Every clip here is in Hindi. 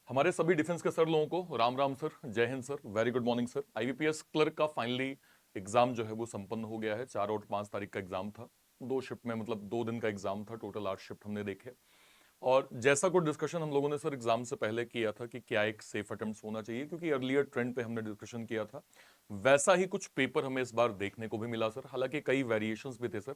हमारे सभी डिफेंस के सर लोगों को राम राम सर, जय Hind sir, very good morning sir. IBPS clerk का फाइनली एग्जाम जो है वो संपन्न हो गया है। 4 और 5 तारीख का एग्जाम था। 2 शिफ्ट में, मतलब 2 दिन का एग्जाम था। टोटल 8 शिफ्ट हमने देखे। और जैसा कुछ डिस्कशन हम लोगों ने सर एग्जाम से पहले किया था कि क्या एक सेफ अटेम्प्ट होना चाहिए, क्योंकि अर्लियर ट्रेंड पे हमने डिस्कशन किया था, वैसा ही कुछ पेपर हमें इस बार देखने को भी मिला सर। हालांकि कई वेरिएशंस भी थे सर।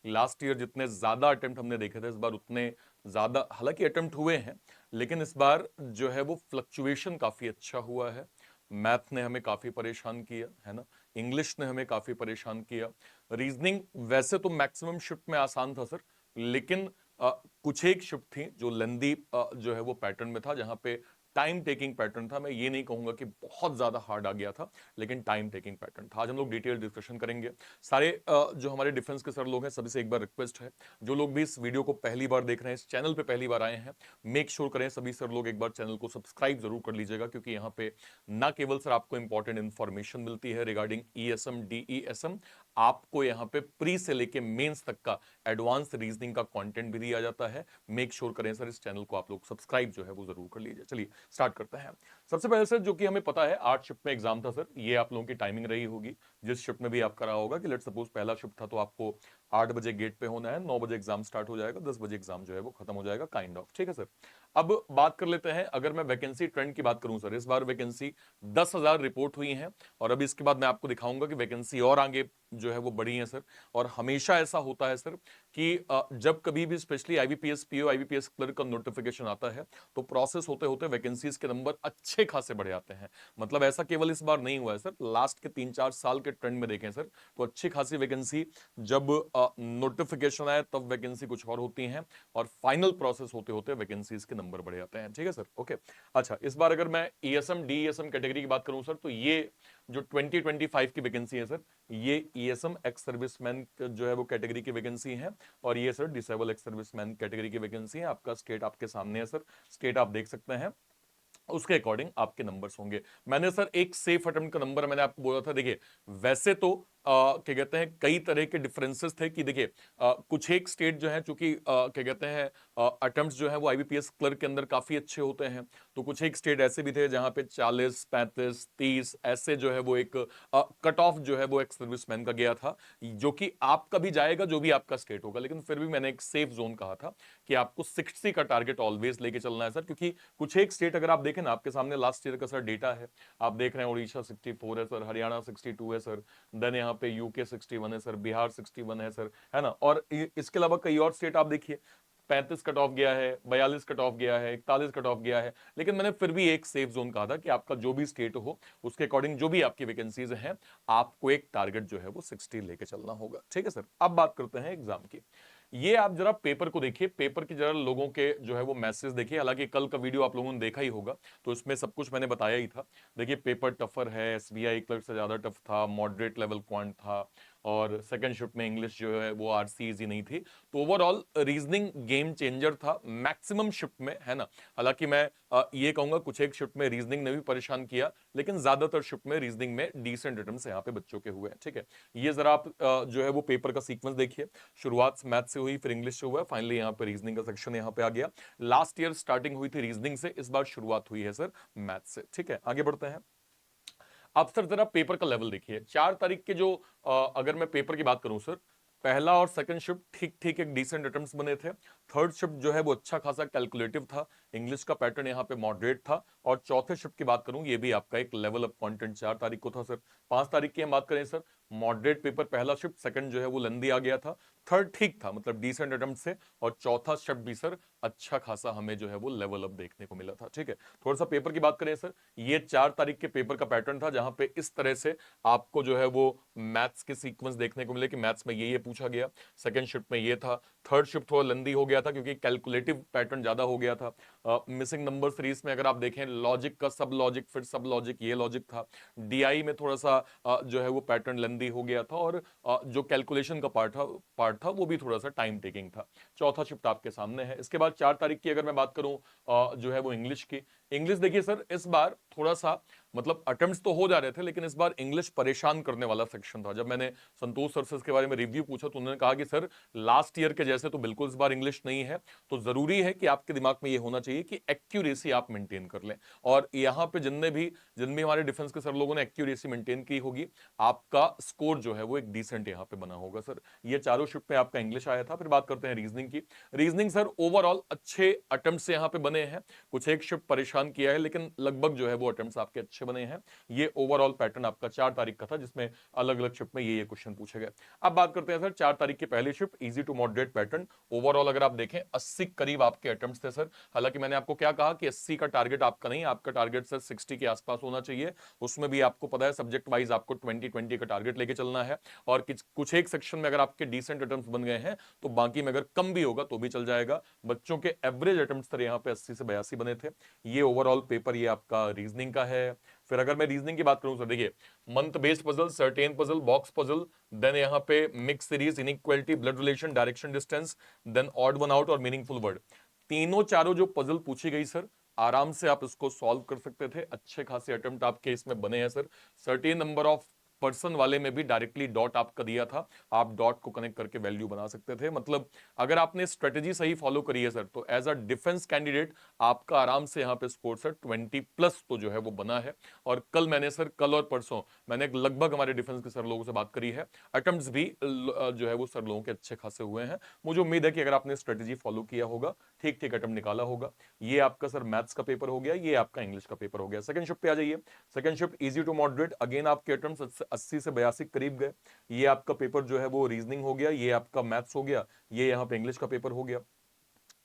लास्ट ईयर जितने ज्यादा अटेम्प्ट हमने देखे थे, इस बार उतने ज्यादा हालांकि अटेम्प्ट हुए हैं, लेकिन इस बार जो है वो फ्लक्चुएशन काफी अच्छा हुआ है। मैथ ने हमें काफी परेशान किया है ना, इंग्लिश ने हमें काफी परेशान किया। रीजनिंग वैसे तो मैक्सिमम शिफ्ट में आसान था सर, लेकिन कुछ एक शिफ्ट थी जो लेंदी जो है वो पैटर्न में था, जहां पे टाइम टेकिंग पैटर्न था। मैं ये नहीं कहूंगा कि बहुत ज्यादा हार्ड आ गया था, लेकिन टाइम टेकिंग पैटर्न था। आज हम लोग डिटेल डिस्कशन करेंगे। सारे जो हमारे डिफेंस के सर लोग हैं, सभी से एक बार रिक्वेस्ट है, जो लोग भी इस वीडियो को पहली बार देख रहे हैं, इस चैनल पे पहली बार आए हैं, मेक श्योर करें सभी सर लोग एक बार चैनल को सब्सक्राइब जरूर कर लीजिएगा, क्योंकि यहाँ पे ना केवल सर आपको इंपॉर्टेंट इंफॉर्मेशन मिलती है रिगार्डिंग ईएसएम डीईएसएम, आपको यहाँ पे प्री से लेके मेंस तक का एडवांस रीजनिंग का कंटेंट भी दिया जाता है। मेक श्योर करें सर इस चैनल को आप लोग सब्सक्राइब जो है वो जरूर कर लीजिए। चलिए स्टार्ट करते हैं। सबसे पहले सर, जो कि हमें पता है 8 शिफ्ट में एग्जाम था सर, ये आप लोगों की टाइमिंग रही होगी। जिस शिफ्ट में भी आपका रहा होगा कि लेट सपोज पहला शिफ्ट था तो आपको 8 बजे गेट पे होना है, 9 बजे एग्जाम स्टार्ट हो जाएगा, 10 बजे एग्जाम जो है वो खत्म हो जाएगा, काइंड ऑफ। ठीक है सर। अब बात कर लेते हैं, अगर मैं वैकेंसी ट्रेंड की बात करूं सर, इस बार वैकेंसी 10,000 रिपोर्ट हुई हैं। और अभी इसके बाद मैं आपको दिखाऊंगा कि वैकेंसी और आगे जो है वो बढ़ी है सर। और हमेशा ऐसा होता है सर कि जब कभी भी specially IBPS PO, IBPS clerk का नोटिफिकेशन आता है, तो प्रोसेस होते होते वैकेंसीज के नंबर अच्छे खासे बढ़ जाते हैं। मतलब ऐसा केवल इस बार नहीं हुआ है सर, लास्ट के 3-4 साल के ट्रेंड में देखें सर, तो अच्छी खासी वैकेंसी जब नोटिफिकेशन आए तब वैकेंसी कुछ और होती हैं, और फाइनल प्रोसेस होते होते वैकेंसीज के नंबर बढ़ जाते हैं। ठीक है सर, ओके। अच्छा, इस बार अगर मैं ईएसएम डीईएसएम कैटेगरी की बात करूं सर, तो ये जो 2025 की वैकेंसी है सर, ये ईएसएम एक्स सर्विसमैन जो है वो कैटेगरी की वैकेंसी है। और ये sir disable ex serviceman category की वैकेंसी है। आपका स्टेट आपके सामने है सर, स्टेट आप देख सकते हैं, उसके अकॉर्डिंग आपके नंबर्स होंगे। मैंने सर एक सेफ अटेम्प्ट का नंबर मैंने आपको बोला था। देखिए, वैसे तो क्या कहते हैं, कई तरह के डिफरेंसेस थे कि देखिए कुछ एक स्टेट जो है, चूंकि क्या कहते हैं अटेम्प्ट्स जो है वो आईबीपीएस क्लर्क के अंदर काफी अच्छे होते हैं, तो कुछ एक स्टेट ऐसे भी थे जहां पे 40, 35, 30 ऐसे जो है वो एक कट ऑफ जो है वो एक सर्विसमैन का गया था, जो कि आपका भी जाएगा जो भी आपका स्टेट होगा। लेकिन फिर भी मैंने एक सेफ जोन कहा था कि आपको 60 का टारगेट ऑलवेज लेके चलना है सर, क्योंकि कुछ एक स्टेट अगर आप देखें ना, आपके सामने लास्ट ईयर का सर डेटा है, आप देख रहे हैं उड़ीसा 64 है सर, हरियाणा 62 है सर, देन यहाँ पे यूके 61 है सर, बिहार 61 है सर, है ना। और इसके अलावा कई और स्टेट आप देखिए, 35 कट ऑफ गया है, 42 कट ऑफ गया है, 41 कट ऑफ गया है। लेकिन मैंने फिर भी एक सेफ जोन कहा था कि आपका जो भी स्टेट हो, उसके अकॉर्डिंग जो भी आपकी वैकेंसीज हैं, आपको एक टारगेट जो है वो 60 लेके चलना होगा। ठीक है सर। अब बात करते हैं एग्जाम की। ये आप जरा पेपर को देखिए, पेपर की जरा लोगों के जो है वो मैसेज देखिए। हालांकि कल का वीडियो आप लोगों ने देखा ही होगा, तो इसमें सब कुछ मैंने बताया ही था। देखिए, पेपर टफर है, एसबीआई क्लर्क से ज्यादा टफ था, मॉडरेट लेवल क्वांट था, और सेकंड शिफ्ट में इंग्लिश जो है वो आरसी इजी नहीं थी। तो ओवरऑल रीजनिंग गेम चेंजर था मैक्सिमम शिफ्ट में, है ना। हालांकि मैं ये कहूंगा कुछ एक शिफ्ट में रीजनिंग ने भी परेशान किया, लेकिन ज्यादातर शिफ्ट में रीजनिंग में डिसेंट अटेम्प्ट्स यहाँ पे बच्चों के हुए हैं। ठीक है, ये जरा आप जो है वो पेपर का सीक्वेंस देखिए। शुरुआत मैथ से हुई, फिर इंग्लिश से हुआ, फाइनली यहाँ पे रीजनिंग का सेक्शन यहाँ पे आ गया। लास्ट ईयर स्टार्टिंग हुई थी रीजनिंग से, इस बार शुरुआत हुई है सर मैथ से। ठीक है, आगे बढ़ते हैं। अब सर जरा पेपर का लेवल देखिए। 4 तारीख के जो अगर मैं पेपर की बात करूं सर, पहला और सेकंड शिफ्ट ठीक ठीक एक डिसेंट अटेम्प्ट्स बने थे। थर्ड शिफ्ट जो है वो अच्छा खासा कैलकुलेटिव था, इंग्लिश का पैटर्न यहाँ पे मॉडरेट था। और चौथे शिफ्ट की बात करूं, ये भी आपका एक लेवल अप कंटेंट 4 तारीख को था सर। 5 तारीख की हम बात करें सर, मॉडरेट पेपर पहला शिफ्ट, सेकंड जो है वो लेंदी आ गया था, थर्ड ठीक था, मतलब डिसेंट अटेम्प्ट से, और चौथा शिफ्ट भी सर अच्छा खासा हमें जो है वो लेवल अप देखने को मिला था। ठीक है, थोड़ा सा पेपर की बात करें सर, ये 4 तारीख के पेपर का पैटर्न था, जहां पे इस तरह से आपको जो है वो मैथ्स के सीक्वेंस देखने को मिले कि मैथ्स में ये पूछा गया, सेकंड शिफ्ट में ये था, थर्ड शिफ्ट थोड़ा लंदी हो गया था क्योंकि कैलकुलेटिव पैटर्न ज्यादा हो गया था। मिसिंग नंबर सीरीज में अगर आप देखें, लॉजिक का सब लॉजिक, फिर सब लॉजिक, ये लॉजिक था। डीआई में थोड़ा सा जो है वो पैटर्न लंदी हो गया था, और जो कैलकुलेशन का पार्ट था वो भी थोड़ा सा टाइम टेकिंग था। चौथा शिफ्ट आपके सामने है। इसके बाद 4 तारीख की अगर मैं बात करूं जो है वो इंग्लिश की, इंग्लिश देखिए सर, इस बार थोड़ा सा मतलब अटेम्प्ट्स तो हो जा रहे थे, लेकिन इस बार इंग्लिश परेशान करने वाला सेक्शन था। जब मैंने संतोष सर से इसके बारे में रिव्यू पूछा, तो उन्होंने कहा कि सर लास्ट ईयर के जैसे तो बिल्कुल इस बार इंग्लिश नहीं है, तो जरूरी है कि आपके दिमाग में ये होना चाहिए चाहिए कि एक्यूरेसी आप मेंटेन कर लें। और यहाँ पे जिन भी हमारे डिफेंस के सर लोगों ने एक्यूरेसी मेंटेन की होगी, आपका स्कोर जो है वो एक डिसेंट यहाँ पे बना होगा सर। ये चारों शिफ्ट में आपका इंग्लिश आया था। फिर बात करते हैं रीजनिंग की। रीजनिंग सर ओवरऑल अच्छे अटेम्प्ट यहाँ पे बने हैं, कुछ एक शिफ्ट परेशान किया है, लेकिन लगभग जो है वो अटेम्प्ट आपके अच्छे बने हैं। ये ओवरऑल पैटर्न आपका 4 तारीख का था, जिसमें अलग अलग शिफ्ट में ये क्वेश्चन पूछे गए। अब बात करते हैं सर 4 तारीख की पहली shift, easy to moderate pattern. Overall अगर आप देखें 80 करीब आपके अटेम्प्ट्स थे सर। हालांकि मैंने आपको क्या कहा कि 80 का टारगेट आपका नहीं, आपका टारगेट सर 60 के आसपास होना चाहिए। उसमें भी आपको पता है सब्जेक्ट वाइज आपको 20-20 का टारगेट लेके चलना है। और कुछ एक सेक्शन में अगर आपके डिसेंट अटेम्प्ट्स बन गए हैं तो बाकी में अगर कम भी होगा तो भी चल जाएगा। बच्चों के एवरेज अटेम्प्ट्स सर यहाँ पे 80 से 82 बने थे। ये ओवरऑल पेपर ये आपका रीजनिंग का है। फिर अगर मैं रीजनिंग की बात करूं सर, देखिए month based puzzle, certain puzzle, box puzzle, then यहाँ पे mix series, inequality, blood relation, direction distance, then odd one out और मीनिंगफुल वर्ड। तीनों चारों जो पजल पूछी गई सर, आराम से आप इसको सॉल्व कर सकते थे। अच्छे खासे अटेम्प्ट आपके इसमें बने हैं sir. Certain number of person वाले में भी डायरेक्टली डॉट आपका दिया था, आप डॉट को कनेक्ट करके वैल्यू बना सकते थे। मतलब अगर आपने स्ट्रेटेजी सही फॉलो करी है सर, तो एज अ डिफेंस कैंडिडेट आपका आराम से यहाँ पे स्कोर सर 20+ तो जो है वो बना है। और कल मैंने सर, कल और परसों मैंने लगभग हमारे डिफेंस के सर लोगों से बात करी है, अटेम्प्ट्स भी जो है वो सर लोगों के अच्छे खासे हुए हैं। मुझे उम्मीद है कि अगर आपने स्ट्रेटेजी फॉलो किया होगा, ठीक ठीक अटेम्प्ट निकाला होगा। ये आपका सर मैथ्स का पेपर हो गया, ये आपका इंग्लिश का पेपर हो गया। सेकंड शिफ्ट पे आ जाइए। Second shift easy to moderate, again आपके अटेम्प्ट्स 80 से 82 करीब गए। ये आपका पेपर जो है वो रीजनिंग हो गया, ये आपका मैथ्स हो गया, ये यहाँ पे इंग्लिश का पेपर हो गया।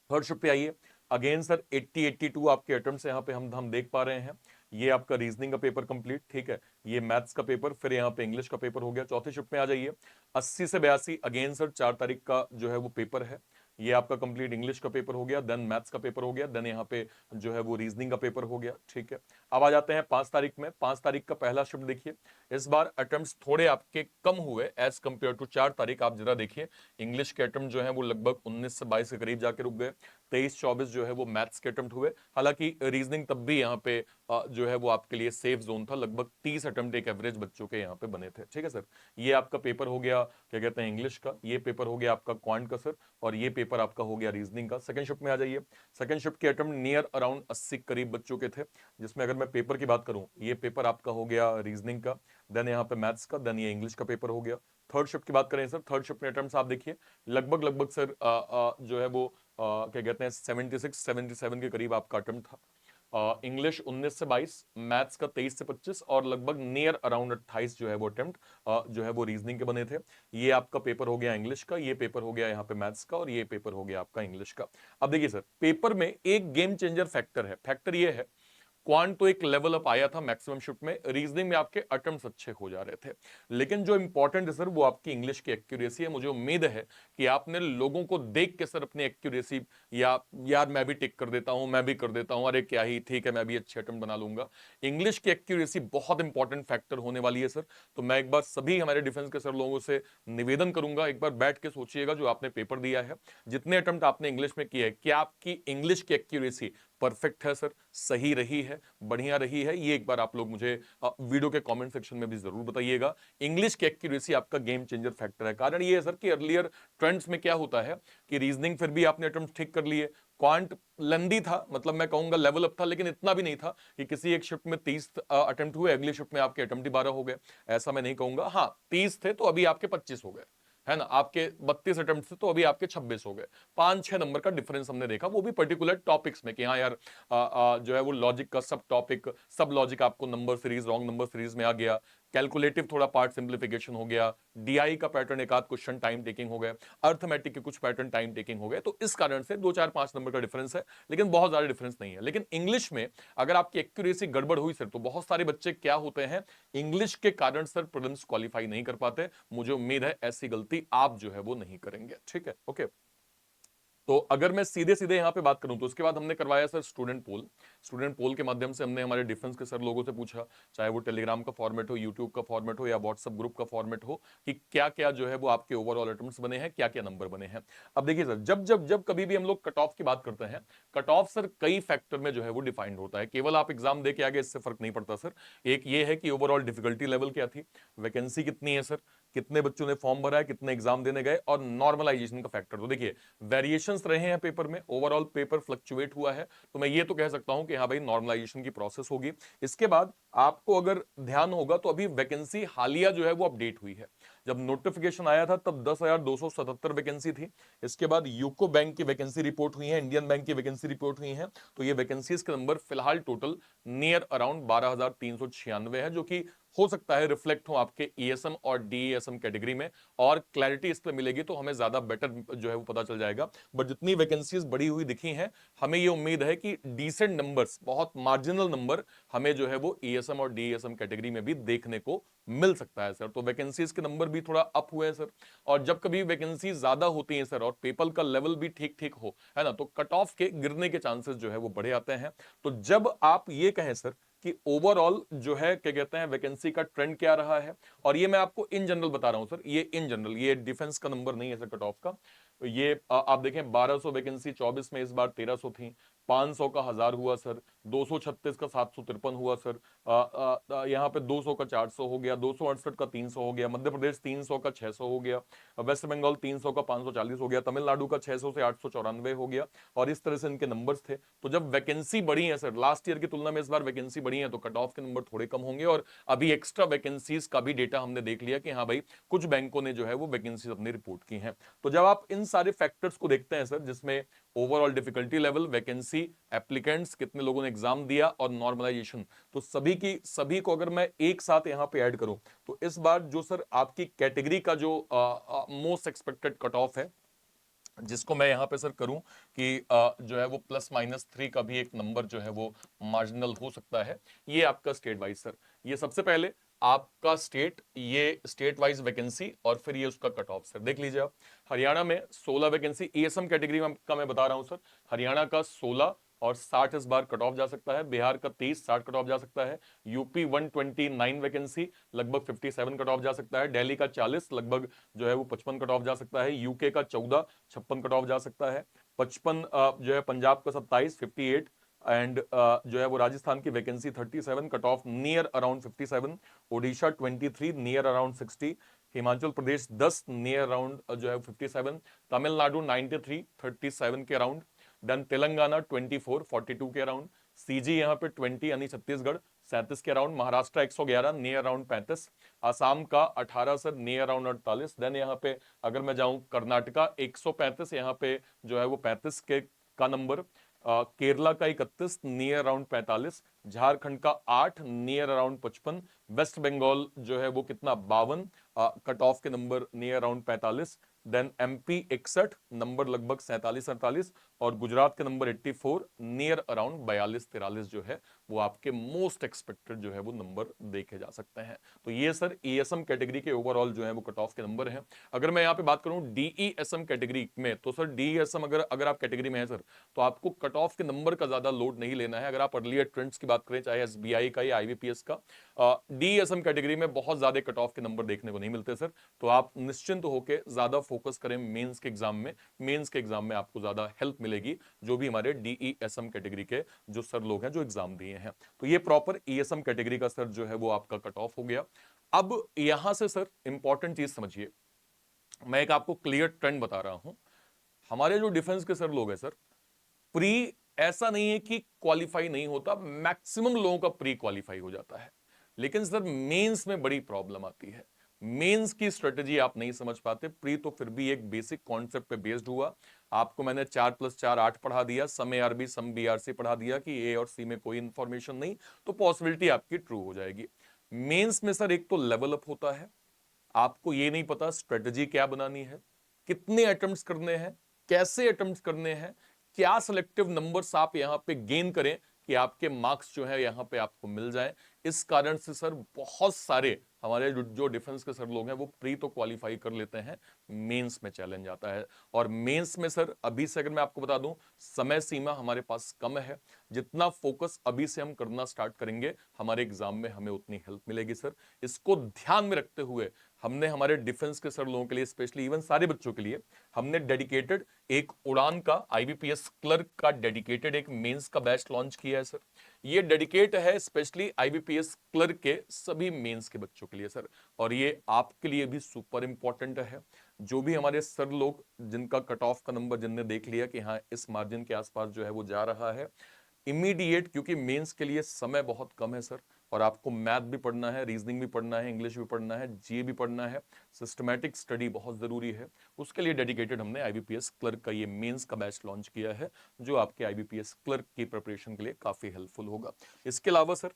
थर्ड शिफ्ट पे आइए। अगेन सर 80-82 आपके अटेम्प्ट्स यहाँ पे हम देख पा रहे हैं। ये आपका रीजनिंग का पेपर कंप्लीट, ठीक है, ये मैथ्स का पेपर, फिर यहाँ पे इंग्लिश का पेपर हो गया। चौथे शिफ्ट में आ जाइए। 80 से 82 अगेन सर 4 तारीख का जो है वो पेपर है। ये आपका कंप्लीट इंग्लिश का पेपर हो गया, देन मैथ्स का पेपर हो गया, देन यहाँ पे जो है वो रीजनिंग का पेपर हो गया, ठीक है। अब आ जाते हैं 5 तारीख में। 5 तारीख का पहला शिफ्ट देखिए। इस बार अटेम्प्ट्स थोड़े आपके कम हुए एज कंपेयर टू 4 तारीख। आप जरा देखिए, इंग्लिश के अटेम्प्ट जो है वो लगभग 19 से 22 के करीब जाके रुक गए। 23-24 जो है वो मैथ्स के अटेम्प्ट हुए। हालांकि रीजनिंग तब भी यहाँ पे जो है वो आपके लिए सेफ जोन था। लगभग 30 अटेम्प्ट एक एवरेज बच्चों के यहाँ पे बने थे, ठीक है सर। ये आपका पेपर हो गया, क्या कहते हैं, इंग्लिश का। ये पेपर हो गया आपका क्वांट का सर, और ये पेपर आपका हो गया रीजनिंग का। सेकंड शिफ्ट में आ जाइए। सेकंड शिफ्ट के अटेम्प्ट नियर अराउंड 80 करीब बच्चों के थे, जिसमें अगर मैं पेपर की बात करूं, ये पेपर आपका हो गया रीजनिंग का, देन यहाँ पे मैथ्स का, देन ये इंग्लिश का पेपर हो गया। थर्ड शिफ्ट की बात करें सर, थर्ड शिफ्ट में अटेम्प्ट्स आप देखिए लगभग लगभग सर जो है वो क्या कहते हैं 76-77 के करीब आपका अटेम्प्ट था। इंग्लिश 19 से 22, मैथ्स का 23 से 25, और लगभग नियर अराउंड 28 जो है वो अटेम्प्ट जो है वो रीजनिंग के बने थे। ये आपका पेपर हो गया इंग्लिश का, ये पेपर हो गया यहाँ पे मैथ्स का, और ये पेपर हो गया आपका इंग्लिश का। अब देखिए सर, पेपर में एक गेम चेंजर फैक्टर है। फैक्टर ये है, क्वांट तो एक लेवल अप आया था मैक्सिमम शिफ्ट में, रीजनिंग में आपके अटेम्प्ट्स अच्छे हो जा रहे थे, लेकिन जो इंपॉर्टेंट है सर वो आपकी इंग्लिश की एक्यूरेसी है। मुझे उम्मीद है कि आपने लोगों को देख के सर अपनी एक्यूरेसी, या यार मैं भी टिक कर देता हूं, मैं भी कर देता हूं, अरे क्या ही, ठीक है मैं भी अच्छे अटेम्प्ट बना लूंगा। इंग्लिश की एक्यूरेसी बहुत इंपॉर्टेंट फैक्टर होने वाली है सर। तो मैं एक बार सभी हमारे डिफेंस के सर लोगों से निवेदन करूंगा, एक बार बैठ के सोचिएगा जो आपने पेपर दिया है, जितने अटेम्प्ट आपने इंग्लिश में किए हैं, क्या आपकी इंग्लिश की एक्यूरेसी परफेक्ट है सर, सही रही है, बढ़िया रही है? ये एक बार आप लोग मुझे वीडियो के कमेंट सेक्शन में भी जरूर बताइएगा। इंग्लिश की एक्यूरेसी आपका गेम चेंजर फैक्टर है। कारण ये है सर कि अर्लियर ट्रेंड्स में क्या होता है कि रीजनिंग फिर भी आपने अटेम्प्ट ठीक कर लिए, क्वांट लंदी था, मतलब मैं कहूंगा लेवल अप था, लेकिन इतना भी नहीं था कि किसी एक शिफ्ट में 30 अटेम्प्ट हुए, अगली शिफ्ट में आपके अटेम्प्ट 12 हो गए, ऐसा मैं नहीं कहूंगा। हाँ 30 थे तो अभी आपके 25 हो गए, है ना, आपके 32 अटेम्प्ट से तो अभी आपके 26 हो गए। 5-6 नंबर का डिफरेंस हमने देखा, वो भी पर्टिकुलर टॉपिक्स में कि हाँ यार जो है वो लॉजिक का सब टॉपिक, सब लॉजिक आपको number series, wrong number series में आ गया, कैलकुलेटिव थोड़ा पार्ट सिंप्लीफिकेशन हो गया, डीआई का पैटर्न एक आध क्वेश्चन टाइम टेकिंग हो गए, अर्थमेटिक के कुछ पैटर्न टाइम टेकिंग हो गए। तो इस कारण से 2-4-5 नंबर का डिफरेंस है, लेकिन बहुत ज्यादा डिफरेंस नहीं है। लेकिन इंग्लिश में अगर आपकी एक्यूरेसी गड़बड़ हुई सर, तो बहुत सारे बच्चे क्या होते हैं, इंग्लिश के कारण सर प्रीलिम्स क्वालिफाई नहीं कर पाते। मुझे उम्मीद है ऐसी गलती आप जो है वो नहीं करेंगे, ठीक है, ओके। तो अगर मैं सीधे सीधे यहां पे बात करूं, तो उसके बाद हमने करवाया सर स्टूडेंट पोल। स्टूडेंट पोल के माध्यम से हमने हमारे डिफेंस के सर लोगों से पूछा, चाहे वो टेलीग्राम का फॉर्मेट हो, यूट्यूब का फॉर्मेट हो, या व्हाट्सएप ग्रुप का फॉर्मेट हो, कि क्या क्या जो है वो आपके ओवरऑल अटेम्प्ट्स बने हैं, क्या क्या नंबर बने हैं। अब देखिए सर, जब जब जब कभी भी हम लोग कट ऑफ की बात करते हैं, कट ऑफ सर कई फैक्टर में जो है वो डिफाइंड होता है। केवल आप एग्जाम दे के आगे इससे फर्क नहीं पड़ता सर। एक ये है कि ओवरऑल डिफिकल्टी लेवल क्या थी, वैकेंसी कितनी है सर, कितने बच्चों ने फॉर्म भरा है, कितने एग्जाम देने गए, और नॉर्मलाइजेशन का फैक्टर। तो देखिए वेरिएशंस रहे हैं पेपर में, ओवरऑल पेपर फ्लक्चुएट हुआ है, तो मैं ये तो कह सकता हूं कि हाँ भाई नॉर्मलाइजेशन की प्रोसेस होगी। इसके बाद आपको अगर ध्यान होगा तो अभी वैकेंसी हालिया जो है वो अपडेट हुई है। जब नोटिफिकेशन आया था तब 10,277 वैकेंसी थी। इसके बाद यूको बैंक की वैकेंसी रिपोर्ट हुई है, इंडियन बैंक की वैकेंसी रिपोर्ट हुई है, तो ये वैकेंसीज के नंबर फिलहाल टोटल नियर अराउंड 12,396 है, जो कि हो सकता है रिफ्लेक्ट हो आपके ईएसएम और डीईएसएम कैटेगरी में, और क्लैरिटी इस पे मिलेगी तो हमें ज्यादा बेटर जो है वो पता चल जाएगा। बट जितनी वैकेंसीज बढ़ी हुई दिखी हैं, हमें ये उम्मीद है कि डिसेंट नंबर्स, बहुत मार्जिनल नंबर हमें जो है वो ईएसएम और डीईएसएम कैटेगरी में भी देखने को मिल सकता है सर। तो वैकेंसीज के नंबर भी थोड़ा अप हुए हैं सर, और जब कभी वैकेंसी ज्यादा होती है सर और पेपर का लेवल भी ठीक ठीक हो, है ना, तो कट ऑफ के गिरने के चांसेस जो है वो बढ़े आते हैं। तो जब आप ये कहें सर कि ओवरऑल जो है क्या कहते हैं वैकेंसी का ट्रेंड क्या रहा है, और ये मैं आपको इन जनरल बता रहा हूं सर, ये इन जनरल, ये डिफेंस का नंबर नहीं है सर कट ऑफ का। ये आप देखें 1200 वैकेंसी 24 में, इस बार 1300 थी, 500 का 1000 हुआ सर, 236 का 753 हुआ सर, यहाँ पे 200 का 400 हो गया, 268 का 300 हो गया, मध्य प्रदेश 300 का 600 हो गया, वेस्ट बंगाल 300 का 540 हो गया, तमिलनाडु का 600 से 894 हो गया, और इस तरह से इनके नंबर्स थे। तो जब वैकेंसी बढ़ी है सर लास्ट ईयर की तुलना में, इस बार वैकेंसी बढ़ी है, तो कट ऑफ के नंबर थोड़े कम होंगे। और अभी एक्स्ट्रा वैकेंसीज का भी डेटा हमने देख लिया कि हाँ भाई कुछ बैंकों ने जो है वो वैकेंसीज अपनी रिपोर्ट की हैं। तो जब आप इन सारे फैक्टर्स को देखते हैं सर, जिसमें overall difficulty level, vacancy, applicants, कितने लोगों ने एग्जाम दिया, और नॉर्मलाइजेशन, तो सभी को अगर मैं एक साथ यहां पे ऐड करूं, तो इस बार जो सर आपकी कैटेगरी का जो मोस्ट एक्सपेक्टेड कट ऑफ है, जिसको मैं यहां पे सर करूं कि जो है वो +-3 का भी एक नंबर जो है वो मार्जिनल हो सकता है। ये आपका स्टेट वाइज सर, ये सबसे पहले आपका स्टेट, ये स्टेट वाइज वैकेंसी, और फिर ये उसका कट ऑफ सर देख लीजिए आप। हरियाणा में 16 वैकेंसी ईएसएम कैटेगरी का मैं बता रहा हूं सर, हरियाणा का 16 और 60 इस बार कट ऑफ जा सकता है, बिहार का 30 60 कट ऑफ जा सकता है, यूपी 129 वैकेंसी लगभग 57 कट ऑफ जा सकता है, दिल्ली का 40 लगभग जो है वो 55 कट ऑफ जा सकता है, यूके का 14 56 कट ऑफ जा सकता है, 55 जो है पंजाब का 27 58, एंड जो है वो राजस्थान की vacancy 37 cut off near around 57, Odisha 23 near around 60, Himachal Pradesh 10 near around जो है 57, तमिलनाडु 93 37 के अराउंड, देन तेलंगाना 24 42 के अराउंड, सीजी यहाँ पे 20 यानी छत्तीसगढ़ 37 के around, Maharashtra 111 near around 35, Assam का 18 सर नियर अराउंड 48, देन यहाँ पे अगर मैं जाऊं कर्नाटका 135 यहाँ पे जो है वो 35 के का नंबर, केरला का 31 नियर अराउंड 45, झारखंड का 8 नियर अराउंड 55, वेस्ट बंगाल जो है वो कितना 52 कट ऑफ के number near around 45, then MP 61 number लगभग 47 48, और गुजरात के नंबर 84 नियर अराउंड 42 43 जो है वो आपके मोस्ट एक्सपेक्टेड जो है वो नंबर देखे जा सकते हैं। तो ये सर ईएसएम कैटेगरी के ओवरऑल जो है वो कट ऑफ के नंबर हैं। अगर मैं यहाँ पे बात करूं डीईएसएम कैटेगरी में, तो सर डीईएसएम अगर अगर आप कैटेगरी में है सर, तो आपको कट ऑफ के नंबर का ज्यादा लोड नहीं लेना है। अगर आप अर्लियर ट्रेंड्स की बात करें, चाहे एसबीआई का या आईबीपीएस का, डीएसएम कैटेगरी में बहुत ज्यादा कट ऑफ के नंबर देखने को नहीं मिलते सर। तो आप निश्चिंत होकर ज्यादा फोकस करें मेंस के एग्जाम में, मेंस के एग्जाम में आपको ज्यादा हेल्प मिलेगी, जो भी हमारे डीईएसएम कैटेगरी के जो सर लोग हैं जो एग्जाम दिए हैं। तो ये प्रॉपर ईएसएम कैटेगरी का सर जो है वो आपका कट ऑफ हो गया। अब यहां से सर इंपॉर्टेंट चीज समझिए, मैं एक आपको क्लियर ट्रेंड बता रहा हूं। हमारे जो डिफेंस के सर लोग हैं सर, प्री ऐसा नहीं है कि क्वालिफाई नहीं होता, मैक्सिमम लोगों का प्री क्वालिफाई हो जाता है, लेकिन सर मेंस में बड़ी प्रॉब्लम आती है। मेंस की स्ट्रेटेजी आप नहीं समझ पाते। प्री तो फिर भी एक बेसिक कॉन्सेप्ट पे बेस्ड हुआ, आपको मैंने 4+4 8 पढ़ा दिया, सम एआरबी सम बीआरसी पढ़ा दिया कि ए और सी में कोई इंफॉर्मेशन नहीं, तो पॉसिबिलिटी आपकी ट्रू हो जाएगी। मेंस में सर एक तो लेवल अप होता है, आपको ये नहीं पता स्ट्रेटजी क्या बनानी है, कितने अटेम्प्ट्स करने हैं, कैसे अटेम्प्ट्स करने हैं, क्या सिलेक्टिव नंबर्स आप यहां पे गेन करें कि आपके मार्क्स जो है यहां पे आपको मिल जाए। इस कारण से सर बहुत सारे हमारे जो डिफेंस के सर लोग हैं वो प्री तो क्वालिफाई कर लेते हैं, मेंस में चैलेंज आता है। और मेंस में सर अभी से अगर मैं आपको बता दूं, समय सीमा हमारे पास कम है, जितना फोकस अभी से हम करना स्टार्ट करेंगे हमारे एग्जाम में हमें उतनी हेल्प मिलेगी सर। इसको ध्यान में रखते हुए हमने हमारे डिफेंस के सर लोगों के लिए, स्पेशली इवन सारे बच्चों के लिए, हमने डेडिकेटेड एक उड़ान का, आईबीपीएस क्लर्क का डेडिकेटेड एक मेंस का बैच लॉन्च किया है सर। ये डेडिकेट है स्पेशली आईबीपीएस क्लर्क के सभी मेंस के बच्चों के लिए सर, और ये आपके लिए भी सुपर इंपॉर्टेंट है। जो भी हमारे सर लोग जिनका कट ऑफ का नंबर जिनने देख लिया कि हाँ इस मार्जिन के आसपास जो है वो जा रहा है, इमीडिएट, क्योंकि मेंस के लिए समय बहुत कम है सर, और आपको मैथ भी पढ़ना है, रीजनिंग भी पढ़ना है, इंग्लिश भी पढ़ना है, जीए भी पढ़ना है, सिस्टमैटिक स्टडी बहुत जरूरी है। उसके लिए डेडिकेटेड हमने आईबीपीएस क्लर्क का ये मेंस का बैच लॉन्च किया है, जो आपके आईबीपीएस क्लर्क की प्रिपरेशन के लिए काफी हेल्पफुल होगा। इसके अलावा सर,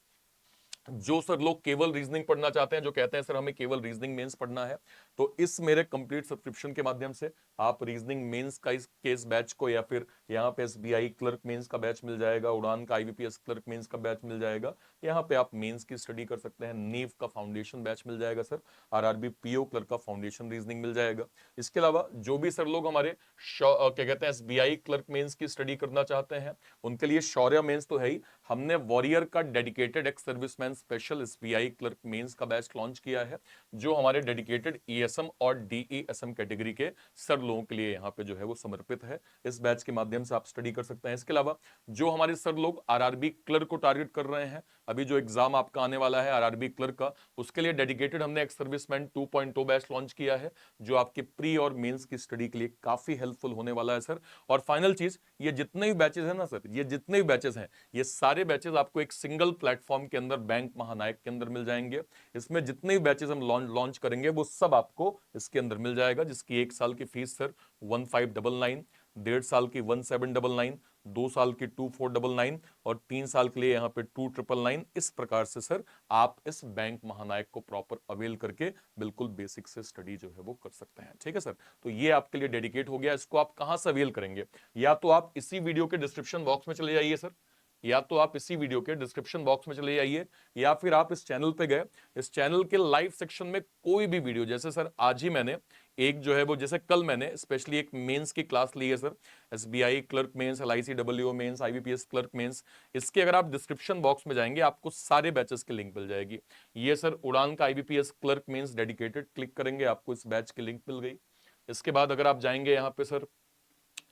जो सर लोग केवल रीजनिंग पढ़ना चाहते हैं, जो कहते हैं सर हमें केवल रीजनिंग मेंस पढ़ना है, तो इस मेरे कंप्लीट सब्सक्रिप्शन के माध्यम से आप रीजनिंग मेंस का इस केस बैच को, या फिर यहाँ पे एसबीआई क्लर्क मेंस का बैच मिल जाएगा, उड़ान का आईबीपीएस क्लर्क मेंस का बैच मिल जाएगा, यहाँ पे आप मेंस की स्टडी कर सकते हैं। नीव का फाउंडेशन बैच मिल जाएगा सर, आरआरबी पीओ क्लर्क का फाउंडेशन रीजनिंग मिल जाएगा। इसके अलावा जो भी सर लोग हमारे क्या कहते हैं एसबीआई क्लर्क मेंस की स्टडी करना चाहते हैं, उनके लिए शौर्य मेंस तो है ही, हमने वॉरियर का dedicated ex serviceman special SBI clerk mains का बैच लॉन्च किया है, जो हमारे डेडिकेटेड ईएसएम और डीईएसएम कैटेगरी के सर लोगों के लिए यहाँ पे जो है वो समर्पित है। इस बैच के माध्यम से आप स्टडी कर सकते हैं। इसके अलावा जो हमारे सर लोग आरआरबी क्लर्क को टारगेट कर रहे हैं, अभी जो एग्जाम आपका आने वाला है आरआरबी क्लर्क का, उसके लिए डेडिकेटेड हमने एक्स सर्विसमैन 2.0 बैच लॉन्च किया है, जो आपके प्री और मेंस की स्टडी के लिए काफी हेल्पफुल होने वाला है सर। और फाइनल चीज, ये जितने भी बैचेस हैं ना सर, ये जितने भी बैचेस हैं, ये सारे बैचेस आपको एक सिंगल प्लेटफॉर्म के अंदर बैंक महानायक के अंदर मिल जाएंगे। इसमें जितने भी बैचेस हम लॉन्च करेंगे वो सब आपको इसके अंदर मिल जाएगा, जिसकी 1 साल की फीस सर 1599, 1.5 साल की 1799, 2 साल की 2499 और 3 साल के लिए यहाँ पे 2999। इस प्रकार से सर आप इस बैंक महानायक को प्रॉपर अवेल करके बिल्कुल बेसिक से स्टडी जो है वो कर सकते हैं। ठीक है सर, तो ये आपके लिए डेडिकेट हो गया। इसको आप कहां से अवेल करेंगे? या तो आप इसी वीडियो के डिस्क्रिप्शन बॉक्स में चले जाइए सर, या तो आप इसी वीडियो के डिस्क्रिप्शन बॉक्स में चले जाइए, या फिर आप इस चैनल पे गए, इस चैनल के लाइव सेक्शन में कोई भी वीडियो, जैसे सर आज ही मैंने एक जो है वो, जैसे कल मैंने स्पेशली एक मेंस की क्लास ली है sir, SBI clerk mains, LIC WO mains, IBPS clerk mains, इसके अगर आप डिस्क्रिप्शन बॉक्स में जाएंगे आपको सारे बैचेस की लिंक मिल जाएगी। ये सर उड़ान का IBPS clerk mains dedicated, click करेंगे आपको इस बैच की लिंक मिल गई। इसके बाद अगर आप जाएंगे यहाँ पे सर,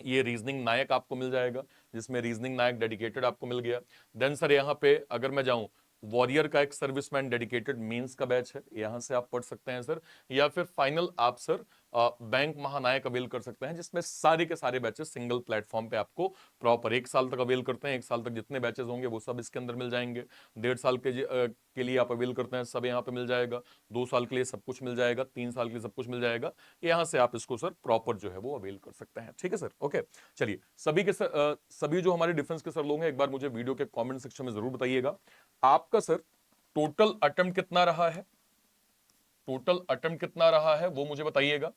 ये रीजनिंग नायक आपको मिल जाएगा, जिसमें रीजनिंग नायक डेडिकेटेड आपको मिल गया। देन सर यहाँ पे अगर मैं जाऊं, वॉरियर का एक सर्विसमैन डेडिकेटेड मेंस का बैच है, यहां से आप पढ़ सकते हैं सर। या फिर फाइनल आप सर बैंक महानायक अवेल कर सकते हैं, जिसमें सारे के सारे बैचेस सिंगल प्लेटफॉर्म पे आपको प्रॉपर 1 साल तक अवेल करते हैं। 1 साल तक जितने बैचेस होंगे वो सब इसके अंदर मिल जाएंगे। 1.5 साल के लिए आप अवेल करते हैं, सब यहाँ पे मिल जाएगा। 2 साल के लिए सब कुछ मिल जाएगा, 3 साल के लिए सब कुछ मिल जाएगा। यहाँ से आप इसको सर प्रॉपर जो है वो अवेल कर सकते हैं। ठीक है सर, ओके। चलिए, सभी जो हमारे डिफेंस के सर लोग हैं, एक बार मुझे वीडियो के कमेंट सेक्शन में जरूर बताइएगा, आपका सर टोटल अटेम्प्ट कितना रहा है? टोटल अटेम्प्ट कितना रहा है वो मुझे बताइएगा।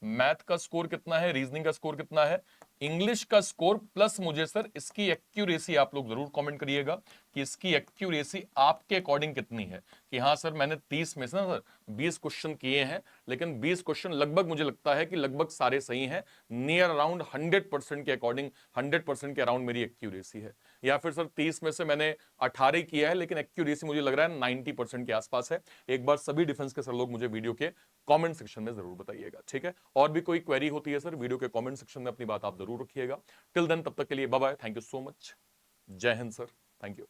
मैथ का स्कोर कितना है, रीजनिंग का स्कोर कितना है, इंग्लिश का स्कोर, प्लस मुझे सर इसकी एक्यूरेसी आप लोग जरूर कमेंट करिएगा कि इसकी एक्यूरेसी आपके अकॉर्डिंग कितनी है। कि हाँ सर मैंने 30 में से ना सर 20 क्वेश्चन किए हैं, लेकिन 20 क्वेश्चन लगभग मुझे लगता है कि लगभग सारे सही हैं, नियर अराउंड 100% के अकॉर्डिंग, 100% के अराउंड मेरी एक्यूरेसी है। या फिर सर 30 में से मैंने 18 किया है, लेकिन एक्यूरेसी मुझे लग रहा है 90% के आसपास है। एक बार सभी डिफेंस के सर लोग मुझे वीडियो के कमेंट सेक्शन में जरूर बताइएगा। ठीक है, और भी कोई क्वेरी होती है सर, वीडियो के कमेंट सेक्शन में अपनी बात आप जरूर रखिएगा। टिल देन, तब तक के लिए bye bye, thank you so much, जय हिंद सर, थैंक यू।